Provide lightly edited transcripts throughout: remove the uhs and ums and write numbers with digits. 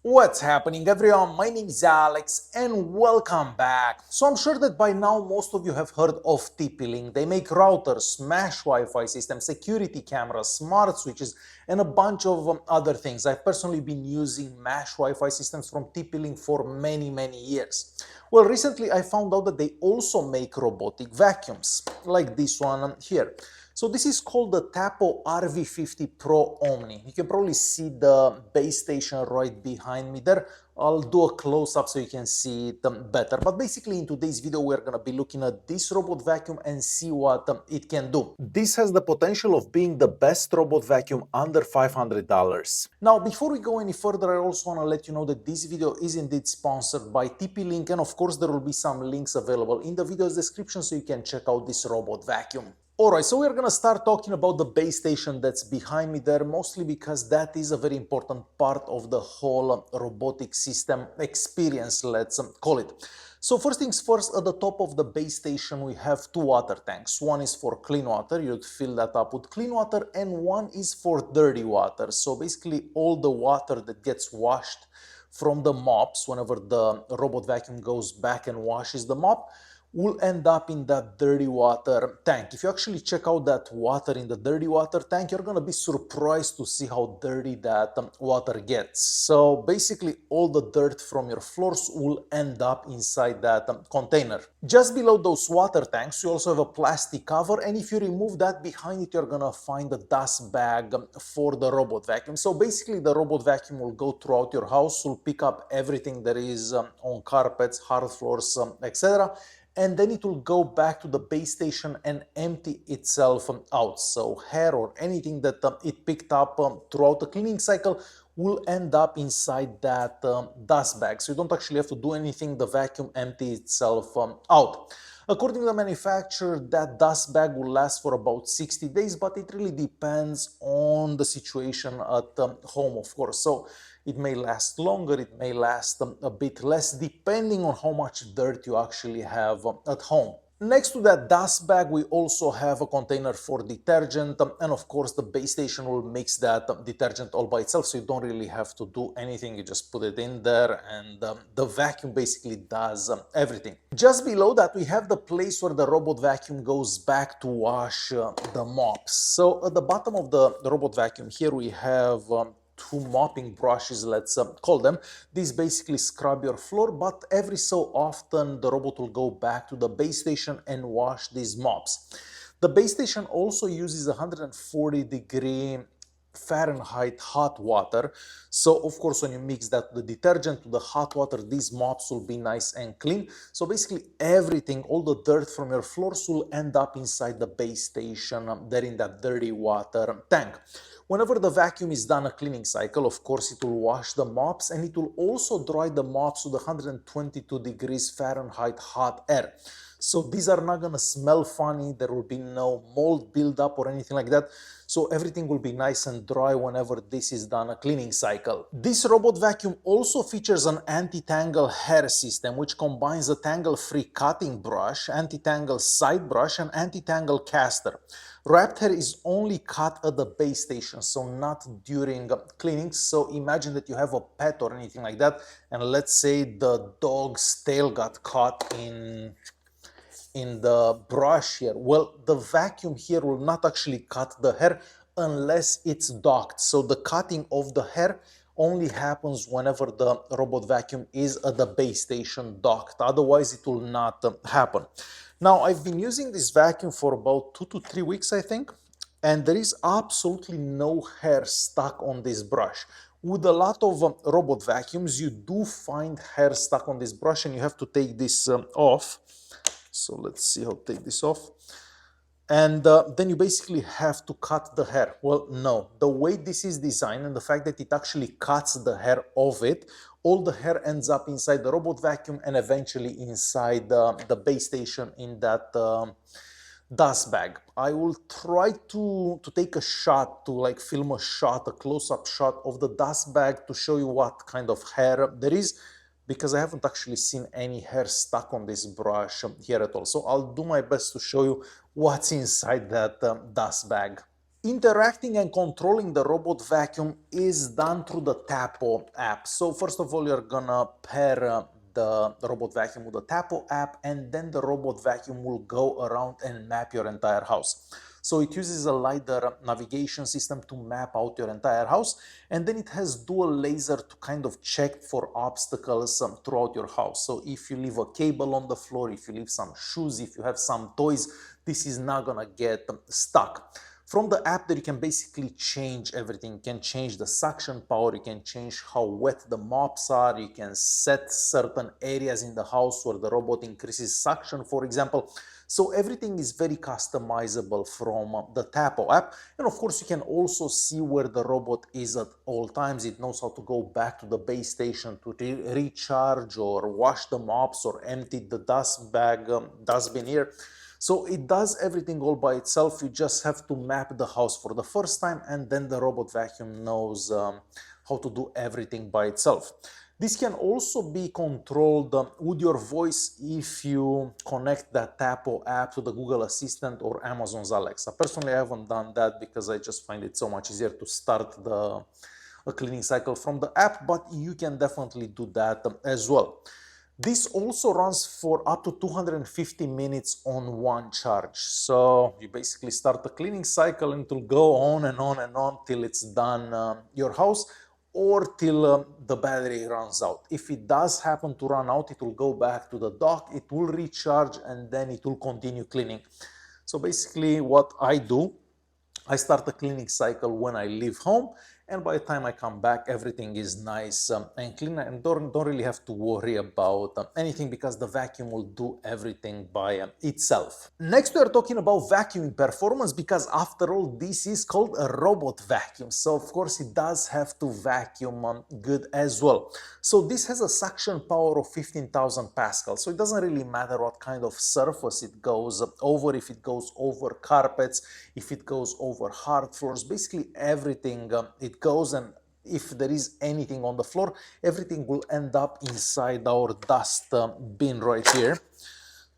What's happening, everyone? My name is Alex and welcome back. So I'm sure that by now most of you have heard of TP-Link. They make routers, mesh Wi-Fi systems, security cameras, smart switches, and a bunch of other things. I've personally been using mesh Wi-Fi systems from TP-Link for many years. Well, recently I found out that they also make robotic vacuums, like this one here. So this is called the Tapo RV50 Pro Omni. You can probably see the base station right behind me there. I'll do a close-up so you can see it better. But basically in today's video we're going to be looking at this robot vacuum and see what it can do. This has the potential of being the best robot vacuum under $500. Now before we go any further, I also want to let you know that this video is indeed sponsored by TP-Link, and of course there will be some links available in the video's description so you can check out this robot vacuum. Alright, so we're gonna start talking about the base station that's behind me there, mostly because that is a very important part of the whole robotic system experience, let's call it. So first things first, at the top of the base station we have two water tanks. One is for clean water, you'd fill that up with clean water, and one is for dirty water. So basically all the water that gets washed from the mops whenever the robot vacuum goes back and washes the mop will end up in that dirty water tank. If you actually check out that water in the dirty water tank, you're gonna be surprised to see how dirty that water gets. So basically all the dirt from your floors will end up inside that container. Just below those water tanks, you also have a plastic cover, and if you remove that, behind it you're gonna find a dust bag for the robot vacuum. So basically the robot vacuum will go throughout your house, will pick up everything that is on carpets, hard floors, etc., and then it will go back to the base station and empty itself out. So hair or anything that it picked up throughout the cleaning cycle will end up inside that dust bag. So you don't actually have to do anything, the vacuum empties itself out. According to the manufacturer, that dust bag will last for about 60 days, but it really depends on the situation at home, of course. So it may last longer, it may last a bit less, depending on how much dirt you actually have at home. Next to that dust bag, we also have a container for detergent, and of course the base station will mix that detergent all by itself, so you don't really have to do anything, you just put it in there and the vacuum basically does everything. Just below that we have the place where the robot vacuum goes back to wash the mops. So at the bottom of the robot vacuum here we have two mopping brushes, let's call them. These basically scrub your floor, but every so often the robot will go back to the base station and wash these mops. The base station also uses 140-degree Fahrenheit hot water. So of course when you mix that the detergent to the hot water, these mops will be nice and clean. So basically everything, all the dirt from your floors will end up inside the base station there in that dirty water tank. Whenever the vacuum is done a cleaning cycle, of course it will wash the mops, and it will also dry the mops with 122 degrees Fahrenheit hot air. So these are not gonna smell funny, there will be no mold buildup or anything like that. So everything will be nice and dry whenever this is done a cleaning cycle. This robot vacuum also features an anti-tangle hair system, which combines a tangle-free cutting brush, anti-tangle side brush, and anti-tangle caster. Wrapped hair is only cut at the base station, so not during cleaning. So imagine that you have a pet or anything like that, and let's say the dog's tail got caught in the brush here. Well, the vacuum here will not actually cut the hair unless it's docked. So the cutting of the hair only happens whenever the robot vacuum is at the base station docked. Otherwise, it will not happen. Now, I've been using this vacuum for about 2 to 3 weeks, I think, and there is absolutely no hair stuck on this brush. With a lot of robot vacuums, you do find hair stuck on this brush, and you have to take this off. So let's see how to take this off. And then you basically have to cut the hair. Well, no, the way this is designed and the fact that it actually cuts the hair of it, all the hair ends up inside the robot vacuum and eventually inside the base station in that dust bag. I will try to take a shot, to like film a shot, a close-up shot of the dust bag to show you what kind of hair there is, because I haven't actually seen any hair stuck on this brush here at all. So I'll do my best to show you what's inside that dust bag. Interacting and controlling the robot vacuum is done through the Tapo app. So first of all, you're gonna pair the robot vacuum with the Tapo app, and then the robot vacuum will go around and map your entire house. So it uses a LiDAR navigation system to map out your entire house, and then it has dual laser to kind of check for obstacles throughout your house. So if you leave a cable on the floor, if you leave some shoes, if you have some toys, this is not gonna get stuck. From the app there you can basically change everything. You can change the suction power, you can change how wet the mops are, you can set certain areas in the house where the robot increases suction, for example. So everything is very customizable from the Tapo app. And of course you can also see where the robot is at all times. It knows how to go back to the base station to recharge or wash the mops or empty the dustbin here. So it does everything all by itself. You just have to map the house for the first time, and then the robot vacuum knows how to do everything by itself. This can also be controlled with your voice if you connect that Tapo app to the Google Assistant or Amazon's Alexa. Personally, I haven't done that because I just find it so much easier to start a cleaning cycle from the app, but you can definitely do that as well. This also runs for up to 250 minutes on one charge. So you basically start the cleaning cycle and it will go on and on and on till it's done your house, or till the battery runs out. If it does happen to run out, it will go back to the dock, it will recharge, and then it will continue cleaning. So basically what I do, I start the cleaning cycle when I leave home, and by the time I come back, everything is nice and clean, and don't really have to worry about anything because the vacuum will do everything by itself. Next, we are talking about vacuuming performance, because after all, this is called a robot vacuum. So of course, it does have to vacuum good as well. So this has a suction power of 15,000 pascals. So it doesn't really matter what kind of surface it goes over, if it goes over carpets, if it goes over hard floors, basically everything it goes, and if there is anything on the floor, everything will end up inside our dust bin right here.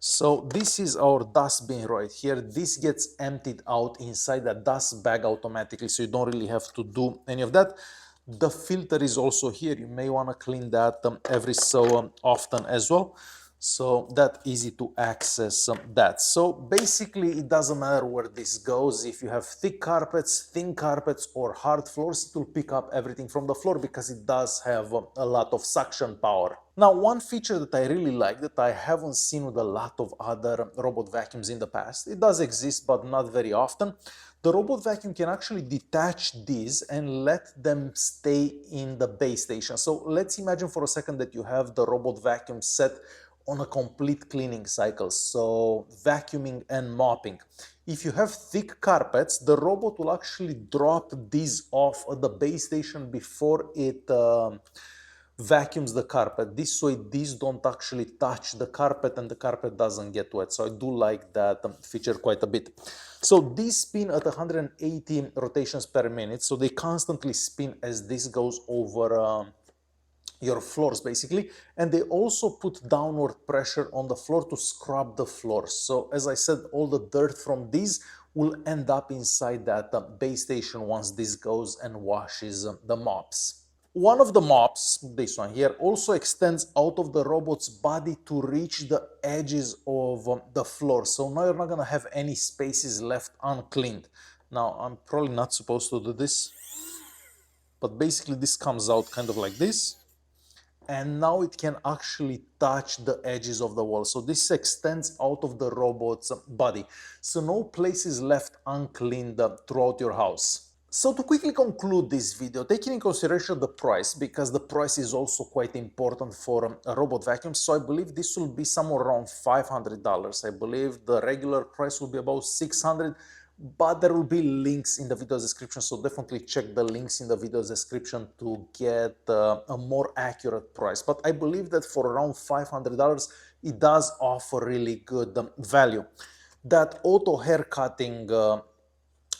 So this is our dust bin right here. This gets emptied out inside the dust bag automatically, so you don't really have to do any of that. The filter is also here. You may want to clean that every so often as well. So that easy to access that. So basically it doesn't matter where this goes. If you have thick carpets, thin carpets, or hard floors, it will pick up everything from the floor because it does have a lot of suction power. Now, one feature that I really like that I haven't seen with a lot of other robot vacuums in the past, it does exist but not very often. The robot vacuum can actually detach these and let them stay in the base station. So let's imagine for a second that you have the robot vacuum set on a complete cleaning cycle, so vacuuming and mopping. If you have thick carpets, the robot will actually drop these off at the base station before it vacuums the carpet. This way these don't actually touch the carpet and the carpet doesn't get wet. So I do like that feature quite a bit. So these spin at 180 rotations per minute, so they constantly spin as this goes over your floors basically, and they also put downward pressure on the floor to scrub the floors. So as I said, all the dirt from these will end up inside that base station once this goes and washes the mops. One of the mops, this one here, also extends out of the robot's body to reach the edges of the floor. So now you're not gonna have any spaces left uncleaned. Now I'm probably not supposed to do this, but basically this comes out kind of like this, and now it can actually touch the edges of the wall. So this extends out of the robot's body. So no place is left uncleaned throughout your house. So to quickly conclude this video, taking in consideration the price, because the price is also quite important for a robot vacuum, so I believe this will be somewhere around $500. I believe the regular price will be about $600, but there will be links in the video description, so definitely check the links in the video description to get a more accurate price. But I believe that for around $500, it does offer really good value. That auto hair cutting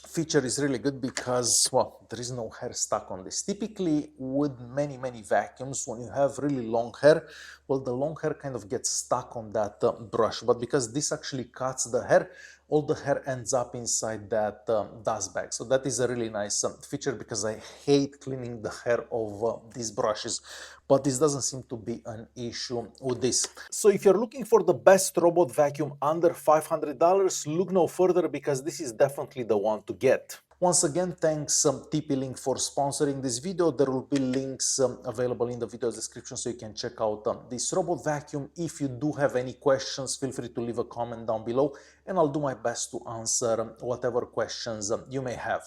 feature is really good because, well, there is no hair stuck on this. Typically with many vacuums, when you have really long hair, well, the long hair kind of gets stuck on that brush, but because this actually cuts the hair, all the hair ends up inside that dust bag. So that is a really nice feature, because I hate cleaning the hair of these brushes, but this doesn't seem to be an issue with this. So if you're looking for the best robot vacuum under $500, look no further, because this is definitely the one to get. Once again, thanks TP-Link for sponsoring this video. There will be links available in the video description, so you can check out this robot vacuum. If you do have any questions, feel free to leave a comment down below, and I'll do my best to answer whatever questions you may have.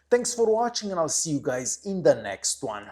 Thanks for watching, and I'll see you guys in the next one.